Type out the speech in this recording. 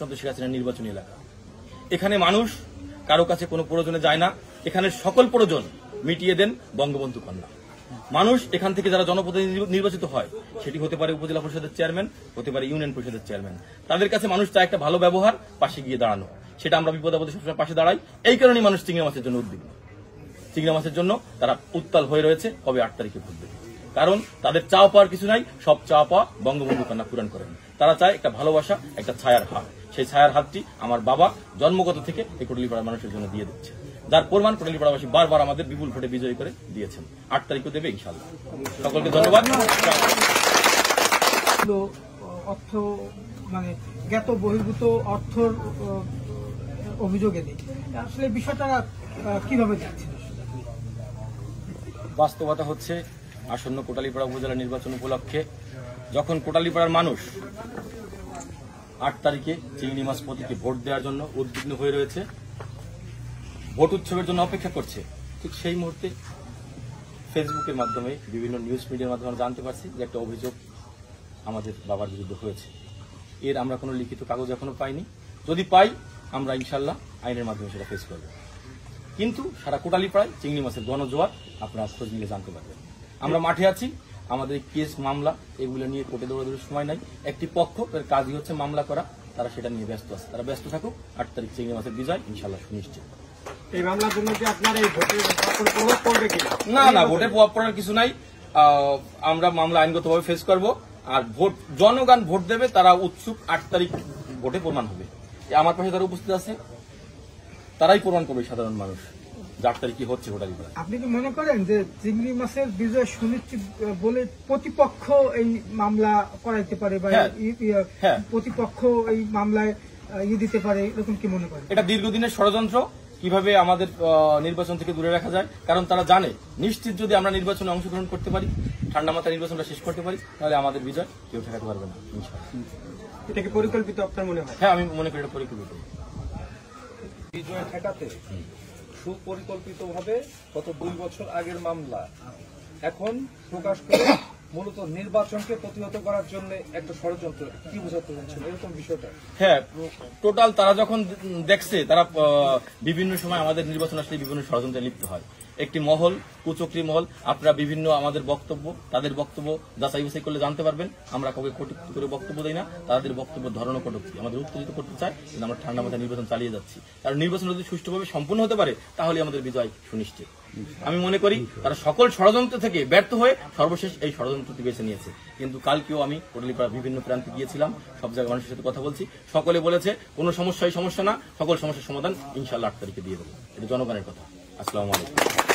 প্রজাতন্ত্র শেখ হাসিনার নির্বাচনী এলাকা। এখানে মানুষ কারো কাছে কোনো প্রয়োজনে যায় না, এখানে সকল প্রয়োজন মিটিয়ে দেন বঙ্গবন্ধু কন্যা। মানুষ এখান থেকে যারা জনপ্রতিনিধি নির্বাচিত হয়, সেটি হতে পারে উপজেলা পরিষদের চেয়ারম্যান, হতে পারে ইউনিয়ন পরিষদের চেয়ারম্যান, তাদের কাছে মানুষ চায় একটা ভালো ব্যবহার, পাশে গিয়ে দাঁড়ানো। সেটা আমরা বিপদ আপদে সবসময় পাশে দাঁড়াই। এই কারণেই মানুষ চিংড়ি মাছের জন্য উদ্বিগ্ন। চিংড়ি মাছের জন্য তারা উত্তাল হয়ে রয়েছে কবে 8 তারিখে ভোট দেবে। কারণ তাদের চাওয়া পাওয়ার কিছু নাই, সব চাওয়া পাওয়া বঙ্গবন্ধু কন্যা পূরণ করেন। তারা চায় একটা ভালোবাসা, একটা ছায়ার হাত। সেই ছায়ার হাতটি আমার বাবা জন্মগত থেকে এই কোটালীপাড়ার মানুষের জন্য দিয়ে দিচ্ছে, যার প্রমাণ কোটালীপাড়াবাসী বারবার আমাদের বিপুল ভোটে বিজয়ী করে দিয়েছেন। 8 তারিখও দেবে ইনশাআল্লাহ। সকলকে ধন্যবাদ। অর্থ মানে জ্ঞাত বহির্ভূত অর্থর অভিযোগে নেই, আসলে বিষয়টা কিভাবে দেখছেন? বাস্তবতা হচ্ছে আসন্ন কোটালীপাড়া উপজেলা নির্বাচন উপলক্ষে যখন কোটালীপাড়ার মানুষ 8 তারিখে চিংড়ি মাছ প্রতীকে ভোট দেওয়ার জন্য উদ্বিগ্ন হয়ে রয়েছে, ভোট উৎসবের জন্য অপেক্ষা করছে, ঠিক সেই মুহূর্তে ফেসবুকের মাধ্যমে বিভিন্ন নিউজ মিডিয়ার মাধ্যমে জানতে পারছি যে একটা অভিযোগ আমাদের বাবার বিরুদ্ধে হয়েছে। এর আমরা কোনো লিখিত কাগজ এখনো পাইনি, যদি পাই আমরা ইনশাল্লাহ আইনের মাধ্যমে সেটা ফেস করব। কিন্তু সারা কোটালীপাড়ায় চিংড়ি মাছের গণজোয়ার, আপনারা খোঁজ নিলে জানতে পারবেন। আমরা মাঠে আছি, আমাদের কেস মামলা এগুলো নিয়ে কোর্টে দৌড়াদৌড়ির সময় নাই। একটি পক্ষ এর কাজই হচ্ছে মামলা করা, তারা সেটা নিয়ে ব্যস্ত আছে, তারা ব্যস্ত থাকুক। 8 তারিখ চিংড়ি মাছের বিজয় ইনশাল্লাহ সুনিশ্চিত। এই মামলার জন্য কি আপনার এই ভোটের প্রভাব পড়বে কিনা? না, ভোটে প্রভাব পড়ার কিছু নাই। আমরা মামলা আইনগতভাবে ফেস করব। আর ভোট জনগণ ভোট দেবে, তারা উৎসুক। 8 তারিখ ভোটে প্রমাণ হবে। আমার পাশে যারা উপস্থিত আছে তারাই প্রমাণ করবে সাধারণ মানুষ 8 তারিখ কি হচ্ছে কোটালীপাড়া। আপনি কি মনে করেন যে চিংড়ি মাছের বিজয় সুনিশ্চিত বলে প্রতিপক্ষ এই মামলা করাইতে পারে বা প্রতিপক্ষ এই মামলায় দিতে পারে, এরকম কি মনে করেন? এটা দীর্ঘদিনের ষড়যন্ত্র, কিভাবে আমাদের নির্বাচন থেকে দূরে রাখা যায়। কারণ তারা জানে নিশ্চিত যদি আমরা নির্বাচনে অংশগ্রহণ করতে পারি, ঠান্ডা মাথায় নির্বাচনটা শেষ করতে পারি, তাহলে আমাদের বিজয় কেউ ঠেকাতে পারবে না। এটা কি পরিকল্পিত আপনার মনে হয়? হ্যাঁ, আমি মনে করি এটা পরিকল্পিত। বিজয় ঠেকাতে সুপরিকল্পিতভাবে গত 2 বছর আগের মামলা এখন প্রকাশ করে মূলত নির্বাচনকে প্রতিহত করার জন্য একটা ষড়যন্ত্র, কি বোঝাতে চাচ্ছেন এরকম বিষয়টা? হ্যাঁ, টোটাল তারা যখন দেখছে, তারা বিভিন্ন সময় আমাদের নির্বাচন আসলে বিভিন্ন ষড়যন্ত্রে লিপ্ত হয়। একটি মহল, কুচক্রী মহল, আপনারা বিভিন্ন আমাদের বক্তব্য, তাদের বক্তব্য যাচাই বাছাই করলে জানতে পারবেন। আমরা কাউকে কটূক্তি করে বক্তব্য দিই না, তাদের বক্তব্য ধরনও কটূক্তি। আমাদের উত্তেজিত করতে চায়, কিন্তু আমরা ঠান্ডা মাথায় নির্বাচন চালিয়ে যাচ্ছি। কারণ নির্বাচন যদি সুষ্ঠুভাবে সম্পন্ন হতে পারে, তাহলে আমাদের বিজয় সুনিশ্চিত। আমি মনে করি তারা সকল ষড়যন্ত্র থেকে ব্যর্থ হয়ে সর্বশেষ এই ষড়যন্ত্রটি বেছে নিয়েছে। কিন্তু কালকেও আমি কোটালীপাড়া বিভিন্ন প্রান্তে গিয়েছিলাম, সব জায়গায় মানুষের সাথে কথা বলছি, সকলে বলেছে কোনো সমস্যাই সমস্যা না, সকল সমস্যার সমাধান ইনশাআল্লাহ 8 তারিখে দিয়ে দেবো। এটা জনগণের কথা। আসসালামু আলাইকুম।